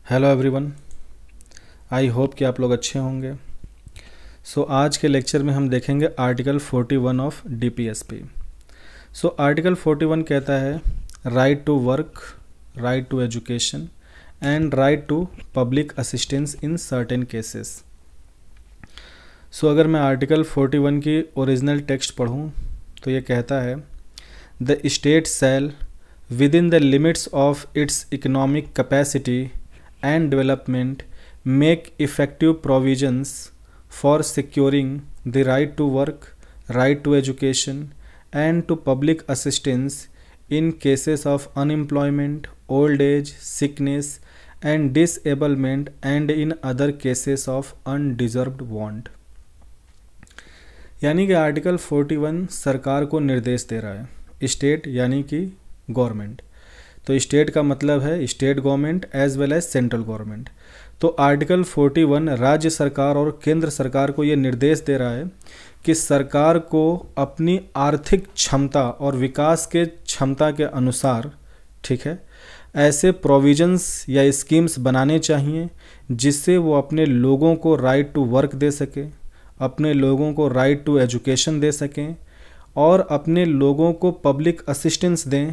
Hello everyone, I hope कि आप लोग अच्छे होंगे। आज के लेक्चर में हम देखेंगे आर्टिकल 41 ऑफ डीपीएसपी। आर्टिकल 41 कहता है right to work, right to education and right to public assistance in certain cases. अगर मैं आर्टिकल 41 की ओरिजिनल टेक्स्ट पढ़ूँ तो ये कहता है the state shall within the limits of its economic capacity and development make effective provisions for securing the right to work, right to education and to public assistance in cases of unemployment, old age, sickness and disablement and in other cases of undeserved want। यानी कि article 41 सरकार को निर्देश दे रहा है, state यानी कि government. तो स्टेट का मतलब है state government as well as central government. तो आर्टिकल 41 राज्य सरकार और केंद्र सरकार को ये निर्देश दे रहा है कि सरकार को अपनी आर्थिक क्षमता और विकास के क्षमता के अनुसार, ठीक है, ऐसे प्रोविजंस या स्कीम्स बनाने चाहिए जिससे वो अपने लोगों को राइट टू वर्क दे सके, अपने लोगों को राइट टू एजुकेशन दे सकें और अपने लोगों को पब्लिक असिस्टेंस दें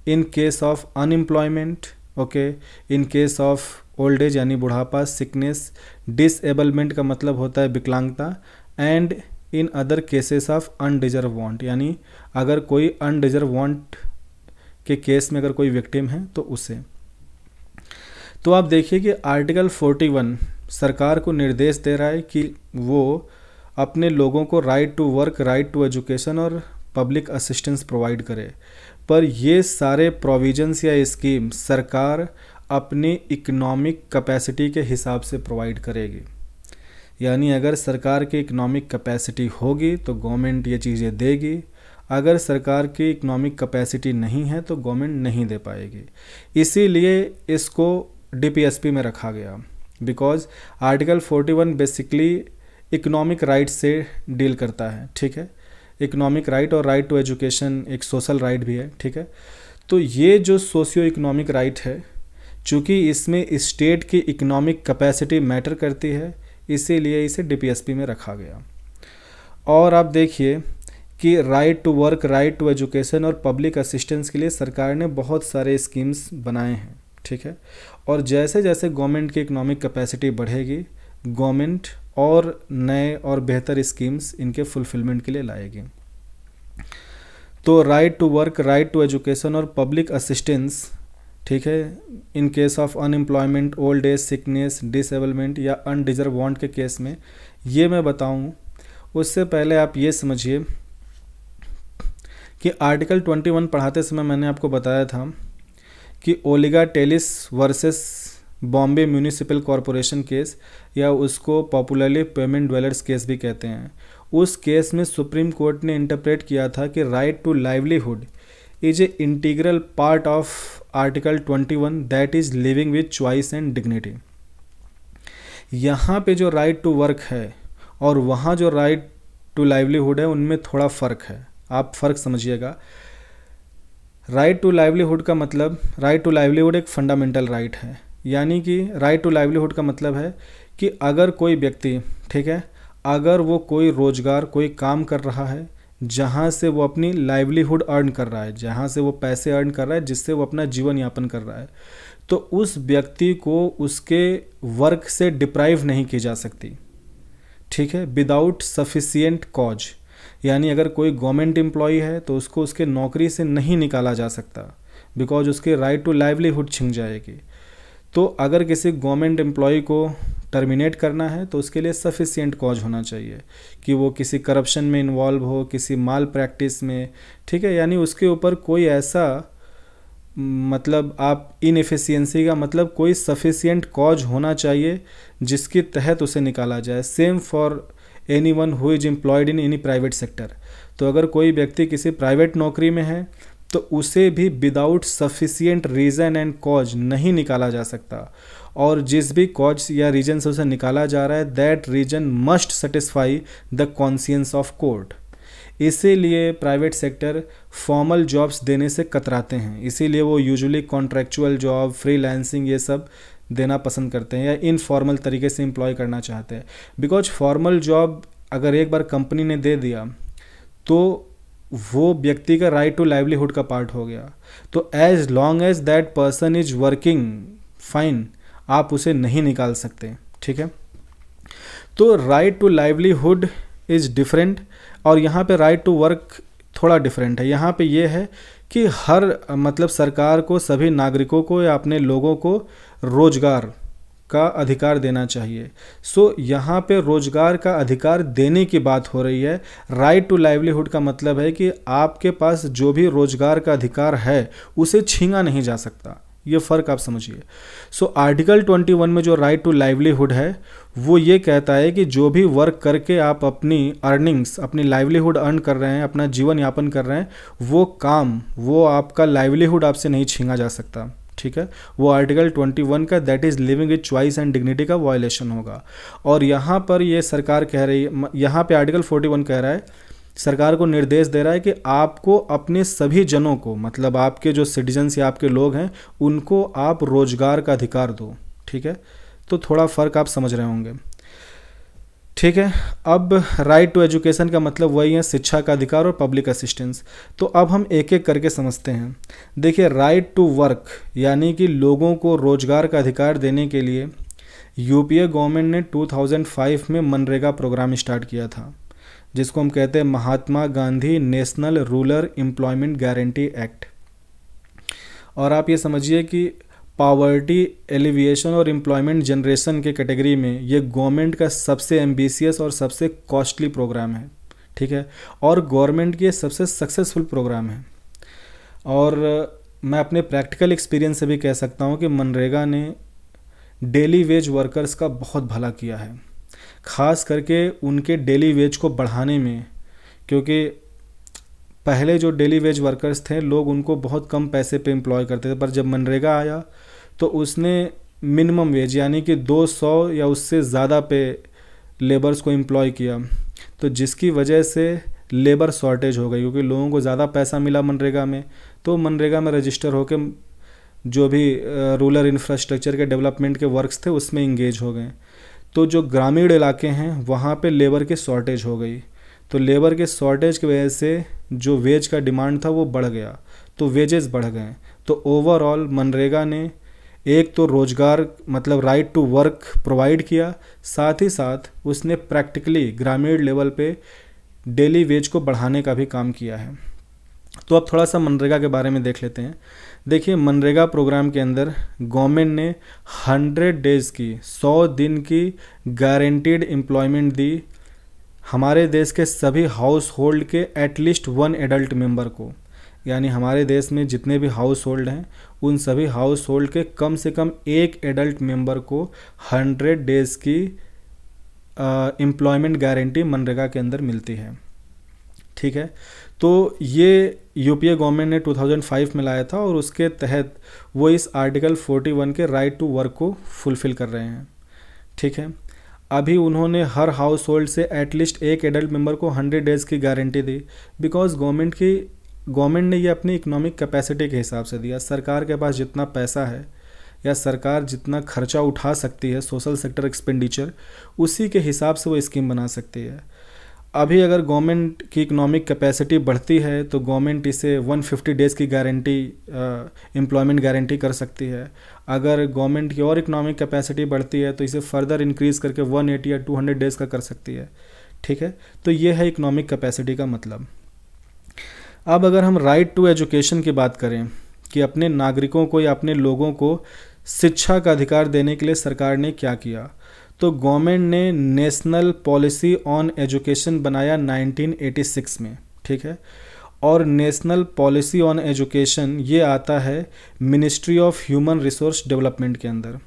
इन case of unemployment, okay, in case of old age यानी बुढ़ापा, सिकनेस, डिसेबलमेंट का मतलब होता है विकलांगता and in other cases of undeserved want, यानी अगर कोई अनडिजर्व वांट के केस में अगर कोई विक्टिम है तो उसे। तो आप देखिए कि आर्टिकल 41 सरकार को निर्देश दे रहा है कि वो अपने लोगों को right to work, right to education और पब्लिक असिस्टेंस प्रोवाइड करे, पर ये सारे प्रोविजंस या स्कीम सरकार अपनी इकोनॉमिक कैपेसिटी के हिसाब से प्रोवाइड करेगी। यानी अगर सरकार की इकोनॉमिक कैपेसिटी होगी तो गवर्नमेंट ये चीज़ें देगी, अगर सरकार की इकोनॉमिक कैपेसिटी नहीं है तो गवर्नमेंट नहीं दे पाएगी। इसीलिए इसको डीपीएसपी में रखा गया, because article 41 basically economic right से डील करता है, ठीक है। इकोनॉमिक राइट और राइट टू एजुकेशन एक सोशल राइट भी है, ठीक है। तो ये जो सोशियो इकोनॉमिक राइट है, चूँकि इसमें स्टेट की इकोनॉमिक कैपेसिटी मैटर करती है, इसीलिए इसे डीपीएसपी में रखा गया। और आप देखिए कि right to work, right to education और पब्लिक असिस्टेंस के लिए सरकार ने बहुत सारे स्कीम्स बनाए हैं, ठीक है। और जैसे जैसे गवर्नमेंट की इकोनॉमिक कैपेसिटी बढ़ेगी, गवर्नमेंट और नए और बेहतर स्कीम्स इनके फुलफिलमेंट के लिए लाएगी। तो right to work, right to education और पब्लिक असिस्टेंस, ठीक है, in case of unemployment, old age, sickness, disablement या अनडिजर्व वांट के केस में ये मैं बताऊं, उससे पहले आप ये समझिए कि आर्टिकल 21 पढ़ाते समय मैंने आपको बताया था कि Olga Tellis versus Bombay municipal corporation case, या उसको पॉपुलरली पेमेंट ड्वेलर्स केस भी कहते हैं, उस केस में सुप्रीम कोर्ट ने इंटरप्रेट किया था कि right to livelihood is a integral part of article 21 that is living with choice and dignity. यहाँ पे जो राइट टू वर्क है और वहाँ जो राइट टू लाइवलीहुड है उनमें थोड़ा फ़र्क है, आप फ़र्क समझिएगा। राइट टू लाइवलीहुड का मतलब, राइट टू लाइवलीहुड एक फंडामेंटल राइट है, यानी कि राइट टू लाइवलीहुड का मतलब है कि अगर कोई व्यक्ति, ठीक है, अगर वो कोई रोज़गार, कोई काम कर रहा है जहाँ से वो अपनी लाइवलीहुड अर्न कर रहा है, जहाँ से वो पैसे अर्न कर रहा है, जिससे वो अपना जीवन यापन कर रहा है, तो उस व्यक्ति को उसके वर्क से डिप्राइव नहीं की जा सकती, ठीक है, विदाउट सफिशिएंट कॉज। यानी अगर कोई गवर्नमेंट एम्प्लॉय है तो उसको उसके नौकरी से नहीं निकाला जा सकता, बिकॉज उसके राइट टू लाइवलीहुड छिन जाएगी। तो अगर किसी गवर्नमेंट एम्प्लॉय को टर्मिनेट करना है तो उसके लिए सफिशिएंट कॉज होना चाहिए कि वो किसी करप्शन में इन्वॉल्व हो, किसी माल प्रैक्टिस में, ठीक है, यानी उसके ऊपर कोई ऐसा, मतलब आप इनएफिशिएंसी का मतलब कोई सफिशिएंट कॉज होना चाहिए जिसके तहत उसे निकाला जाए। Same for anyone who is employed in any private sector. तो अगर कोई व्यक्ति किसी प्राइवेट नौकरी में है तो उसे भी without sufficient reason and cause नहीं निकाला जा सकता, और जिस भी कॉज या रीजन से उसे निकाला जा रहा है that reason must satisfy the conscience of court. इसीलिए प्राइवेट सेक्टर फॉर्मल जॉब्स देने से कतराते हैं, इसीलिए वो यूजुअली कॉन्ट्रैक्चुअल जॉब, फ्रीलांसिंग ये सब देना पसंद करते हैं या इनफॉर्मल तरीके से एम्प्लॉय करना चाहते हैं। बिकॉज फॉर्मल जॉब अगर एक बार कंपनी ने दे दिया तो वो व्यक्ति का राइट टू लाइवलीहुड का पार्ट हो गया। तो as long as that person is working fine, आप उसे नहीं निकाल सकते, ठीक है। तो right to livelihood is different और यहाँ पे राइट टू वर्क थोड़ा डिफरेंट है। यहाँ पे ये है कि हर मतलब सरकार को सभी नागरिकों को या अपने लोगों को रोजगार का अधिकार देना चाहिए। सो यहाँ पे रोजगार का अधिकार देने की बात हो रही है। राइट टू लाइवलीहुड का मतलब है कि आपके पास जो भी रोजगार का अधिकार है उसे छीना नहीं जा सकता। ये फ़र्क आप समझिए। सो आर्टिकल 21 में जो राइट टू लाइवलीहुड है वो ये कहता है कि जो भी वर्क करके आप अपनी अर्निंग्स, अपनी लाइवलीहुड अर्न कर रहे हैं, अपना जीवन यापन कर रहे हैं, वो काम, वो आपका लाइवलीहुड आपसे नहीं छीना जा सकता, ठीक है। वो आर्टिकल 21 का that is living with choice and dignity का वायलेशन होगा। और यहाँ पर ये सरकार कह रही है, यहाँ पे आर्टिकल 41 कह रहा है, सरकार को निर्देश दे रहा है कि आपको अपने सभी जनों को, मतलब आपके जो सिटीजन्स या आपके लोग हैं, उनको आप रोजगार का अधिकार दो, ठीक है। तो थोड़ा फ़र्क आप समझ रहे होंगे, ठीक है। अब राइट टू एजुकेशन का मतलब वही है, शिक्षा का अधिकार और पब्लिक असिस्टेंस। तो अब हम एक एक करके समझते हैं। देखिए, राइट टू वर्क यानी कि लोगों को रोजगार का अधिकार देने के लिए यूपीए गवर्नमेंट ने 2005 में मनरेगा प्रोग्राम स्टार्ट किया था, जिसको हम कहते हैं Mahatma Gandhi national rural employment guarantee act. और आप ये समझिए कि पावर्टी एलिविएशन और एम्प्लॉयमेंट जनरेशन के कैटेगरी में ये गवर्नमेंट का सबसे एम्बिशियस और सबसे कॉस्टली प्रोग्राम है, ठीक है। और गवर्नमेंट की सबसे सक्सेसफुल प्रोग्राम है। और मैं अपने प्रैक्टिकल एक्सपीरियंस से भी कह सकता हूँ कि मनरेगा ने डेली वेज वर्कर्स का बहुत भला किया है, ख़ास करके उनके डेली वेज को बढ़ाने में। क्योंकि पहले जो डेली वेज वर्कर्स थे, लोग उनको बहुत कम पैसे पे एम्प्लॉय करते थे, पर जब मनरेगा आया तो उसने मिनिमम वेज यानी कि 200 या उससे ज़्यादा पे लेबर्स को एम्प्लॉय किया। तो जिसकी वजह से लेबर शॉर्टेज हो गई, क्योंकि लोगों को ज़्यादा पैसा मिला मनरेगा में, तो मनरेगा में रजिस्टर होकर जो भी रूरल इंफ्रास्ट्रक्चर के डेवलपमेंट के वर्क्स थे उसमें इंगेज हो गए। तो जो ग्रामीण इलाके हैं वहाँ पे लेबर की शॉर्टेज हो गई। तो लेबर के शॉर्टेज की वजह से जो वेज का डिमांड था वो बढ़ गया, तो वेजेस बढ़ गए। तो ओवरऑल मनरेगा ने एक तो रोज़गार मतलब राइट टू वर्क प्रोवाइड किया, साथ ही साथ उसने प्रैक्टिकली ग्रामीण लेवल पे डेली वेज को बढ़ाने का भी काम किया है। तो अब थोड़ा सा मनरेगा के बारे में देख लेते हैं। देखिए, मनरेगा प्रोग्राम के अंदर गवर्नमेंट ने 100 डेज़ की, 100 दिन की गारंटीड एम्प्लॉयमेंट दी हमारे देश के सभी हाउस होल्ड के एटलीस्ट 1 एडल्ट मेंबर को। यानी हमारे देश में जितने भी हाउस होल्ड हैं उन सभी हाउस होल्ड के कम से कम एक एडल्ट मेंबर को 100 डेज़ की एम्प्लॉयमेंट गारंटी मनरेगा के अंदर मिलती है, ठीक है। तो ये यूपीए गवर्नमेंट ने 2005 में लाया था और उसके तहत वो इस आर्टिकल 41 के राइट टू वर्क को फुलफ़िल कर रहे हैं, ठीक है। अभी उन्होंने हर हाउस होल्ड से एटलीस्ट एक एडल्ट मेंबर को 100 डेज़ की गारंटी दी, बिकॉज गवर्नमेंट ने ये अपनी इकोनॉमिक कैपेसिटी के हिसाब से दिया। सरकार के पास जितना पैसा है या सरकार जितना खर्चा उठा सकती है सोशल सेक्टर एक्सपेंडिचर, उसी के हिसाब से वो स्कीम बना सकती है। अभी अगर गवर्नमेंट की इकोनॉमिक कैपेसिटी बढ़ती है तो गवर्नमेंट इसे 150 डेज़ की गारंटी एम्प्लॉयमेंट गारंटी कर सकती है। अगर गवर्नमेंट की और इकोनॉमिक कैपेसिटी बढ़ती है तो इसे फर्दर इंक्रीज़ करके 180 या 200 डेज़ का कर सकती है, ठीक है। तो ये है इकोनॉमिक कैपेसिटी का मतलब। अब अगर हम राइट टू एजुकेशन की बात करें कि अपने नागरिकों को या अपने लोगों को शिक्षा का अधिकार देने के लिए सरकार ने क्या किया, तो गवर्नमेंट ने नेशनल पॉलिसी ऑन एजुकेशन बनाया 1986 में, ठीक है। और नेशनल पॉलिसी ऑन एजुकेशन ये आता है ministry of human resource development के अंदर।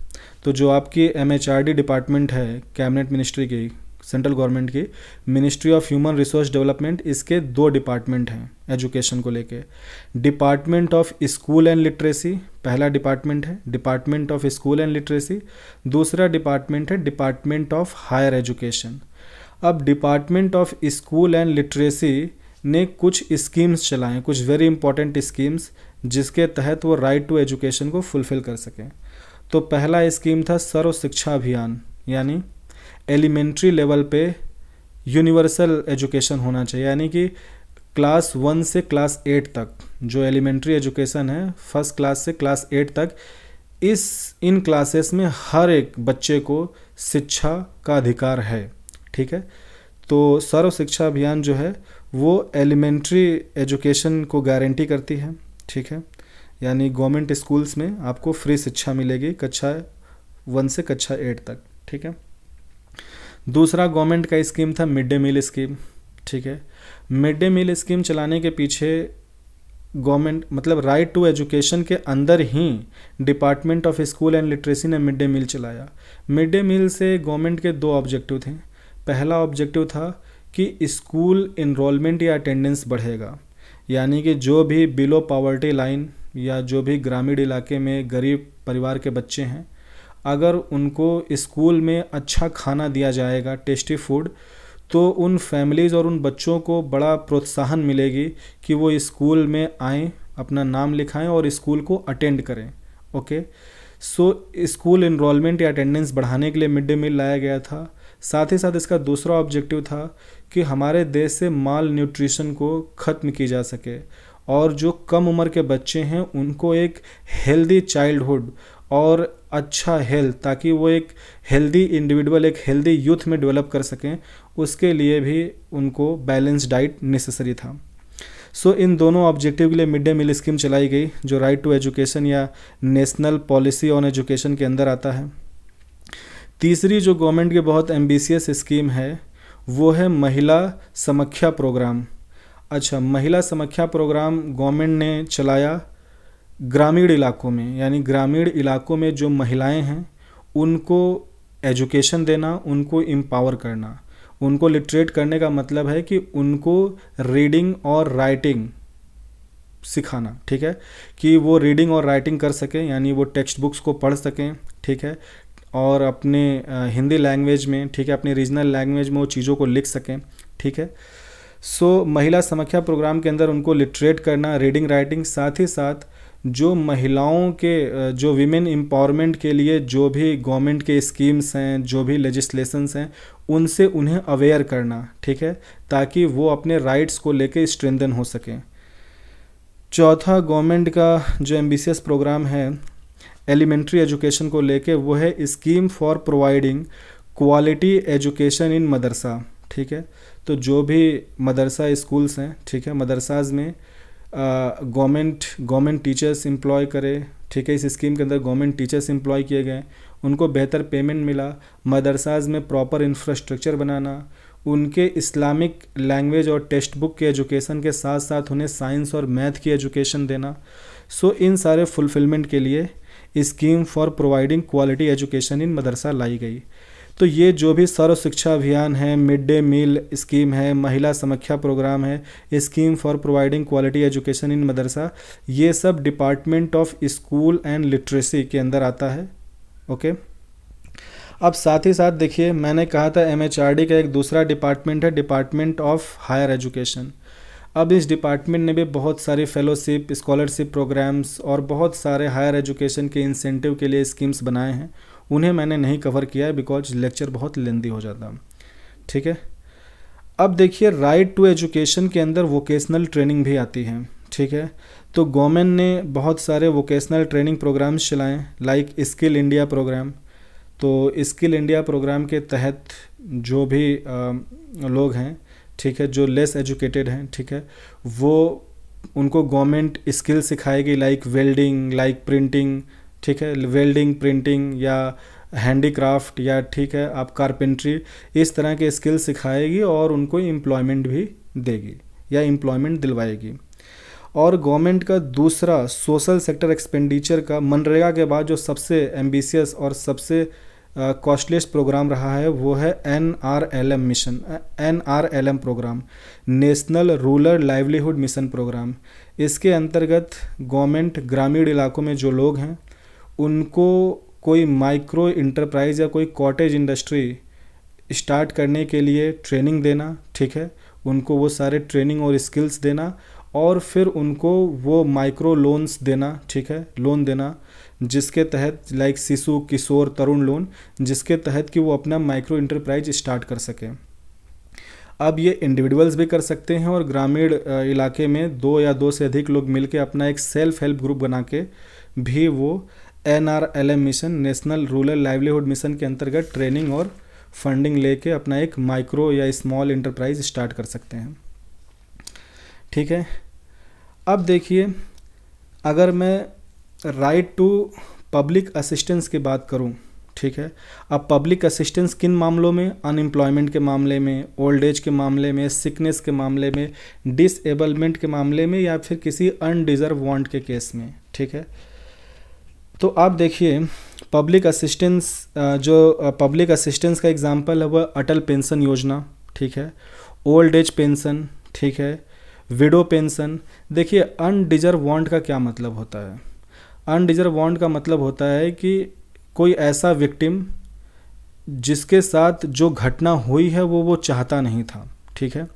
तो जो आपकी MHRD डिपार्टमेंट है कैबिनेट मिनिस्ट्री की, सेंट्रल गवर्नमेंट की ministry of human resource development, इसके 2 डिपार्टमेंट हैं एजुकेशन को लेके। Department of school and literacy पहला डिपार्टमेंट है, department of school and literacy. दूसरा डिपार्टमेंट है डिपार्टमेंट ऑफ हायर एजुकेशन। अब department of school and literacy ने कुछ स्कीम्स चलाएं, कुछ वेरी इंपॉर्टेंट स्कीम्स, जिसके तहत वो राइट टू एजुकेशन को फुलफ़िल कर सकें। तो पहला स्कीम था सर्व शिक्षा अभियान, यानी एलिमेंट्री लेवल पे यूनिवर्सल एजुकेशन होना चाहिए, यानी कि क्लास 1 से क्लास 8 तक जो एलिमेंट्री एजुकेशन है, फर्स्ट क्लास से क्लास 8 तक, इन क्लासेस में हर एक बच्चे को शिक्षा का अधिकार है। ठीक है, तो सर्व शिक्षा अभियान जो है वो एलिमेंट्री एजुकेशन को गारंटी करती है। ठीक है, यानी गवर्नमेंट स्कूल्स में आपको फ्री शिक्षा मिलेगी कक्षा 1 से कक्षा 8 तक। ठीक है, दूसरा गवर्नमेंट का स्कीम था मिड डे मील स्कीम। ठीक है, मिड डे मील स्कीम चलाने के पीछे गवर्नमेंट मतलब राइट टू एजुकेशन के अंदर ही department of school and literacy ने मिड डे मील चलाया। मिड डे मील से गवर्नमेंट के 2 ऑब्जेक्टिव थे। पहला ऑब्जेक्टिव था कि स्कूल इनरोलमेंट या अटेंडेंस बढ़ेगा, यानी कि जो भी बिलो पॉवर्टी लाइन या जो भी ग्रामीण इलाके में गरीब परिवार के बच्चे हैं, अगर उनको स्कूल में अच्छा खाना दिया जाएगा, टेस्टी फूड, तो उन फैमिलीज़ और उन बच्चों को बड़ा प्रोत्साहन मिलेगी कि वो स्कूल में आएँ, अपना नाम लिखाएं और स्कूल को अटेंड करें। ओके, सो स्कूल इनरोलमेंट या अटेंडेंस बढ़ाने के लिए मिड डे मील लाया गया था। साथ ही साथ इसका दूसरा ऑब्जेक्टिव था कि हमारे देश से माल न्यूट्रिशन को ख़त्म की जा सके और जो कम उम्र के बच्चे हैं उनको एक हेल्दी चाइल्डहुड और अच्छा हेल्थ, ताकि वो एक हेल्दी इंडिविजुअल, एक हेल्दी यूथ में डेवलप कर सकें, उसके लिए भी उनको बैलेंस डाइट नेसेसरी था। सो इन दोनों ऑब्जेक्टिव के लिए मिड डे मील स्कीम चलाई गई, जो राइट टू एजुकेशन या नेशनल पॉलिसी ऑन एजुकेशन के अंदर आता है। तीसरी जो गवर्नमेंट की बहुत एम्बिशियस स्कीम है वो है महिला समख्या प्रोग्राम। अच्छा, महिला समख्या प्रोग्राम गवर्नमेंट ने चलाया ग्रामीण इलाकों में, यानी ग्रामीण इलाकों में जो महिलाएं हैं उनको एजुकेशन देना, उनको एम्पावर करना। उनको लिटरेट करने का मतलब है कि उनको रीडिंग और राइटिंग सिखाना। ठीक है, कि वो रीडिंग और राइटिंग कर सकें, यानी वो टेक्स्ट बुक्स को पढ़ सकें। ठीक है, और अपने हिंदी लैंग्वेज में, ठीक है, अपनी रीजनल लैंग्वेज में वो चीज़ों को लिख सकें। ठीक है, सो महिला समख्या प्रोग्राम के अंदर उनको लिटरेट करना, रीडिंग राइटिंग, साथ ही साथ जो महिलाओं के जो विमेन एम्पावरमेंट के लिए जो भी गवर्नमेंट के स्कीम्स हैं, जो भी लेजिस्लेशंस हैं, उनसे उन्हें अवेयर करना। ठीक है, ताकि वो अपने राइट्स को लेके स्ट्रेंथन हो सकें। चौथा गवर्नमेंट का जो एम्बिशियस प्रोग्राम है एलिमेंट्री एजुकेशन को लेके, वो है scheme for providing quality education in madrasa. ठीक है, तो जो भी मदरसा स्कूल्स हैं, ठीक है, मदरसाज में गवर्नमेंट टीचर्स एम्प्लॉय करे। ठीक है, इस स्कीम के अंदर गवर्नमेंट टीचर्स एम्प्लॉय किए गए, उनको बेहतर पेमेंट मिला। मदरसाज में प्रॉपर इंफ्रास्ट्रक्चर बनाना, उनके इस्लामिक लैंग्वेज और टेक्स्ट बुक के एजुकेशन के साथ साथ उन्हें साइंस और मैथ की एजुकेशन देना। सो इन सारे फुलफिलमेंट के लिए scheme for providing quality education in madrasa लाई गई। तो ये जो भी सर्व शिक्षा अभियान है, मिड डे मील स्कीम है, महिला समख्या प्रोग्राम है, scheme for providing quality education in madrasa, ये सब department of school and literacy के अंदर आता है। ओके, अब साथ ही साथ देखिए, मैंने कहा था MHRD का एक दूसरा डिपार्टमेंट है डिपार्टमेंट ऑफ हायर एजुकेशन। अब इस डिपार्टमेंट ने भी बहुत सारी फेलोशिप, स्कॉलरशिप प्रोग्राम्स और बहुत सारे हायर एजुकेशन के इंसेंटिव के लिए स्कीम्स बनाए हैं। उन्हें मैंने नहीं कवर किया है बिकॉज लेक्चर बहुत लेंदी हो जाता। ठीक है, अब देखिए राइट टू एजुकेशन के अंदर वोकेशनल ट्रेनिंग भी आती है। ठीक है, तो गवर्नमेंट ने बहुत सारे वोकेशनल ट्रेनिंग प्रोग्राम्स चलाएं, लाइक स्किल इंडिया प्रोग्राम। तो स्किल इंडिया प्रोग्राम के तहत जो भी लोग हैं, ठीक है, जो लेस एजुकेटेड हैं, ठीक है, वो उनको गवर्नमेंट स्किल सिखाएगी, लाइक वेल्डिंग, लाइक प्रिंटिंग। ठीक है, वेल्डिंग, प्रिंटिंग या हैंडीक्राफ्ट या ठीक है आप कारपेंट्री, इस तरह के स्किल सिखाएगी और उनको एम्प्लॉयमेंट भी देगी या एम्प्लॉयमेंट दिलवाएगी। और गवर्नमेंट का दूसरा सोशल सेक्टर एक्सपेंडिचर का मनरेगा के बाद जो सबसे एम्बिशियस और सबसे कॉस्टलीस्ट प्रोग्राम रहा है वो है NRLM mission, NRLM programme, national rural livelihood mission programme. इसके अंतर्गत गवर्नमेंट ग्रामीण इलाकों में जो लोग हैं उनको कोई माइक्रो इंटरप्राइज या कोई कॉटेज इंडस्ट्री स्टार्ट करने के लिए ट्रेनिंग देना। ठीक है, उनको वो सारे ट्रेनिंग और स्किल्स देना और फिर उनको वो माइक्रो लोन्स देना। ठीक है, लोन देना जिसके तहत लाइक शिशु किशोर तरुण लोन, जिसके तहत कि वो अपना माइक्रो इंटरप्राइज स्टार्ट कर सके। अब ये इंडिविजुअल्स भी कर सकते हैं और ग्रामीण इलाके में 2 या 2 से अधिक लोग मिलकर अपना एक सेल्फ हेल्प ग्रुप बना के भी वो NRLM mission, national rural livelihood mission के अंतर्गत ट्रेनिंग और फंडिंग लेके अपना एक माइक्रो या स्मॉल इंटरप्राइज स्टार्ट कर सकते हैं। ठीक है, अब देखिए, अगर मैं राइट टू पब्लिक असिस्टेंस की बात करूं, ठीक है, अब पब्लिक असिस्टेंस किन मामलों में? अनएम्प्लॉयमेंट के मामले में, ओल्ड एज के मामले में, सिकनेस के मामले में, डिसेबलमेंट के मामले में, या फिर किसी अनडिजर्व वांट के केस में। ठीक है, तो आप देखिए पब्लिक असिस्टेंस, जो पब्लिक असिस्टेंस का एग्जांपल है वह अटल पेंशन योजना, ठीक है, ओल्ड एज पेंशन, ठीक है, विडो पेंशन। देखिए अनडिजर्व वांट का क्या मतलब होता है? अनडिजर्व वांट का मतलब होता है कि कोई ऐसा विक्टिम जिसके साथ जो घटना हुई है वो चाहता नहीं था। ठीक है,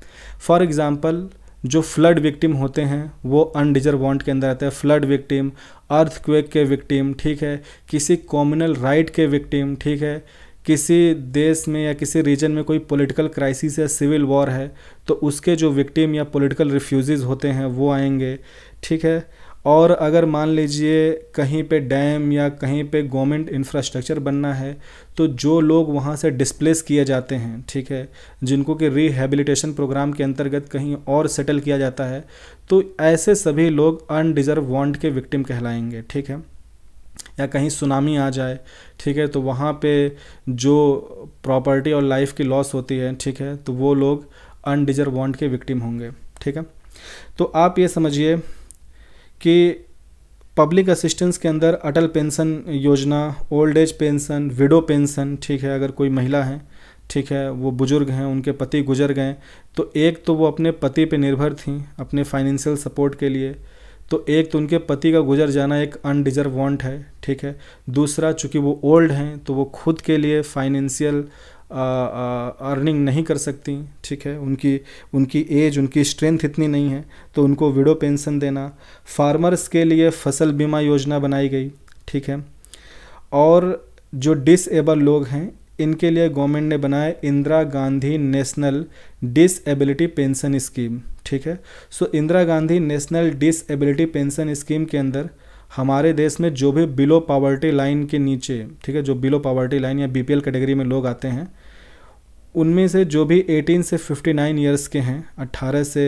फॉर एग्जांपल जो फ्लड विक्टिम होते हैं वो अनडिजर्व वांट के अंदर आते हैं। फ्लड विक्टिम, अर्थक्वेक के विक्टिम, ठीक है, किसी कॉम्युनल राइट के विक्टिम, ठीक है, किसी देश में या किसी रीजन में कोई पॉलिटिकल क्राइसिस या सिविल वॉर है तो उसके जो विक्टिम या पॉलिटिकल रिफ्यूजीज़ होते हैं वो आएंगे। ठीक है, और अगर मान लीजिए कहीं पे डैम या कहीं पे गवर्नमेंट इंफ्रास्ट्रक्चर बनना है तो जो लोग वहाँ से डिस्प्लेस किए जाते हैं, ठीक है, जिनको कि रिहेबिलिटेशन प्रोग्राम के अंतर्गत कहीं और सेटल किया जाता है, तो ऐसे सभी लोग अनडिजर्व वांट के विक्टिम कहलाएंगे। ठीक है, या कहीं सुनामी आ जाए, ठीक है, तो वहाँ पे जो प्रॉपर्टी और लाइफ की लॉस होती है, ठीक है, तो वो लोग अनडिजर्व वांट के विक्टिम होंगे। ठीक है, तो आप ये समझिए कि पब्लिक असिस्टेंस के अंदर अटल pension Yojana, old age pension, widow pension, ठीक है, अगर कोई महिला है, ठीक है, वो बुजुर्ग हैं, उनके पति गुजर गए, तो एक तो वो अपने पति पे निर्भर थी अपने फाइनेंशियल सपोर्ट के लिए, तो एक तो उनके पति का गुजर जाना एक अनडिजर्व वांट है। ठीक है, दूसरा चूँकि वो ओल्ड हैं तो वो खुद के लिए फाइनेंशियल अर्निंग नहीं कर सकती। ठीक है, उनकी एज, उनकी स्ट्रेंथ इतनी नहीं है, तो उनको विडो पेंशन देना। फार्मर्स के लिए फसल बीमा योजना बनाई गई। ठीक है, और जो डिसेबल लोग हैं इनके लिए गवर्नमेंट ने बनाया Indira Gandhi national disability pension scheme. ठीक है, so Indira Gandhi national disability pension scheme के अंदर हमारे देश में जो भी बिलो पॉवर्टी लाइन के नीचे, ठीक है, जो बिलो पॉवर्टी लाइन या BPL कैटेगरी में लोग आते हैं, उनमें से जो भी 18 से 59 ईयर्स के हैं, 18 से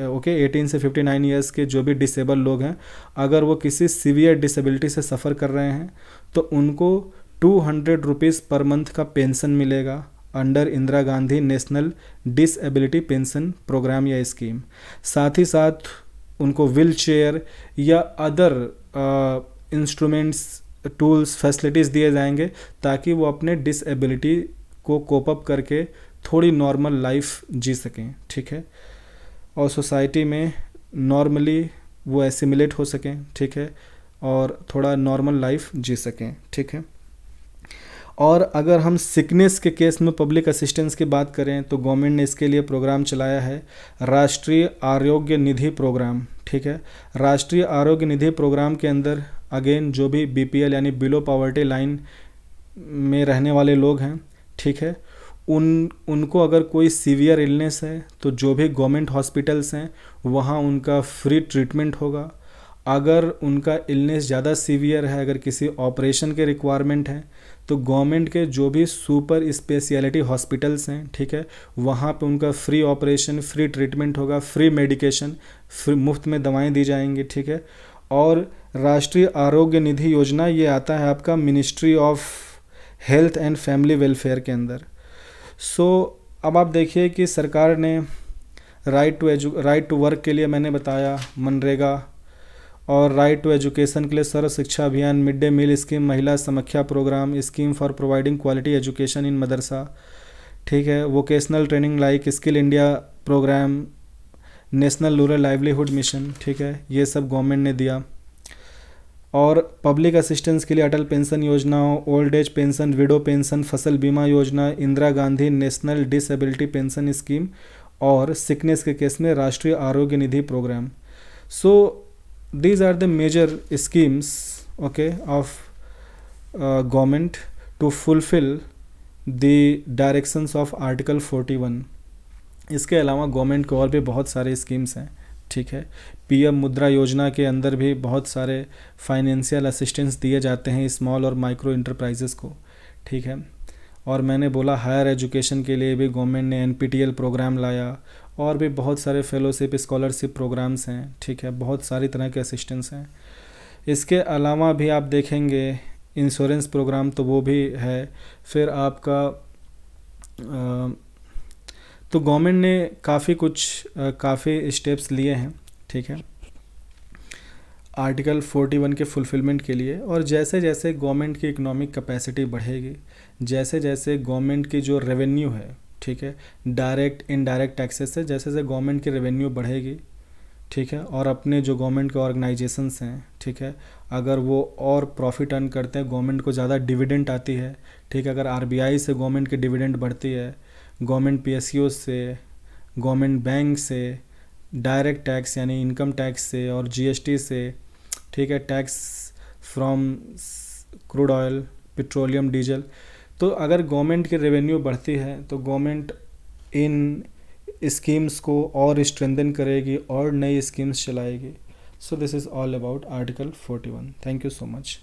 59 ईयर्स के जो भी डिसेबल लोग हैं, अगर वो किसी सीवियर डिसेबिलिटी से सफ़र कर रहे हैं तो उनको 200 रुपीज़ पर मंथ का पेंशन मिलेगा under Indira Gandhi national disability pension programme या स्कीम। साथ ही साथ उनको व्हील चेयर या अदर इंस्ट्रूमेंट्स, टूल्स, फैसिलिटीज़ दिए जाएंगे ताकि वो अपने डिसेबिलिटी को कोप अप करके थोड़ी नॉर्मल लाइफ जी सकें। ठीक है, और सोसाइटी में नॉर्मली वो एसिमिलेट हो सकें। ठीक है, और थोड़ा नॉर्मल लाइफ जी सकें। ठीक है, और अगर हम सिकनेस के केस में पब्लिक असिस्टेंस की बात करें तो गवर्नमेंट ने इसके लिए प्रोग्राम चलाया है, राष्ट्रीय आरोग्य निधि प्रोग्राम। ठीक है, राष्ट्रीय आरोग्य निधि प्रोग्राम के अंदर अगेन जो भी BPL यानी बिलो पॉवर्टी लाइन में रहने वाले लोग हैं, ठीक है, उनको अगर कोई सीवियर इलनेस है तो जो भी गवर्नमेंट हॉस्पिटल्स हैं वहाँ उनका फ्री ट्रीटमेंट होगा। अगर उनका इलनेस ज़्यादा सीवियर है, अगर किसी ऑपरेशन के रिक्वायरमेंट है तो गवर्नमेंट के जो भी सुपर स्पेशलिटी हॉस्पिटल्स हैं, ठीक है, वहाँ पे उनका फ्री ऑपरेशन, फ्री ट्रीटमेंट होगा, फ्री मेडिकेशन, फ्री मुफ्त में दवाएं दी जाएंगी। ठीक है, और राष्ट्रीय आरोग्य निधि योजना ये आता है आपका ministry of health and family welfare के अंदर। सो अब आप देखिए कि सरकार ने राइट टू वर्क के लिए मैंने बताया मनरेगा, और राइट टू एजुकेशन के लिए सर्व शिक्षा अभियान, mid day meal scheme, Mahila Samakhya programme, scheme for providing quality education in madrasa. ठीक है, vocational training like skill India programme, national rural livelihood mission. ठीक है, ये सब गवर्नमेंट ने दिया। और पब्लिक असिस्टेंस के लिए Atal pension Yojana, old age pension, widow pension, Fasal Bima Yojana, Indira Gandhi national disability pension scheme, और सिकनेस के केस में Rashtriya Arogya Nidhi programme. So these are the major schemes, okay, of government to fulfil the directions of article 41। इसके अलावा गवर्नमेंट को और भी बहुत सारे स्कीम्स हैं, ठीक है। पीएम मुद्रा योजना के अंदर भी बहुत सारे फाइनेंशियल असिस्टेंस दिए जाते हैं स्मॉल और माइक्रो इंटरप्राइजेस को, ठीक है। और मैंने बोला हायर एजुकेशन के लिए भी गवर्नमेंट ने एनपीटीईएल प्रोग्राम लाया, और भी बहुत सारे फेलोशिप स्कॉलरशिप प्रोग्राम्स हैं, ठीक है। बहुत सारी तरह के असिस्टेंस हैं। इसके अलावा भी आप देखेंगे इंश्योरेंस प्रोग्राम तो वो भी है। फिर आपका तो गवर्नमेंट ने काफ़ी स्टेप्स लिए हैं, ठीक है, आर्टिकल 41 के फुलफिलमेंट के लिए। और जैसे जैसे गवर्नमेंट की इकोनॉमिक कैपेसिटी बढ़ेगी, जैसे जैसे गवर्नमेंट की जो रेवेन्यू है, ठीक है, डायरेक्ट इनडायरेक्ट टैक्सेस से जैसे जैसे गवर्नमेंट की रेवेन्यू बढ़ेगी, ठीक है, और अपने जो गवर्नमेंट के ऑर्गेनाइजेशंस हैं, ठीक है, अगर वो और प्रॉफिट अर्न करते हैं, गवर्नमेंट को ज़्यादा डिविडेंड आती है, ठीक है, अगर आरबीआई से गवर्नमेंट की डिविडेंड बढ़ती है, गवर्नमेंट पीएसयू से, गवर्नमेंट बैंक से, डायरेक्ट टैक्स यानी इनकम टैक्स से और जीएसटी से, ठीक है, tax from crude oil, petroleum, diesel, तो अगर गवर्नमेंट की रेवेन्यू बढ़ती है तो गवर्नमेंट इन स्कीम्स को और स्ट्रेंथन करेगी और नई स्कीम्स चलाएगी। So this is all about article 41। Thank you so much.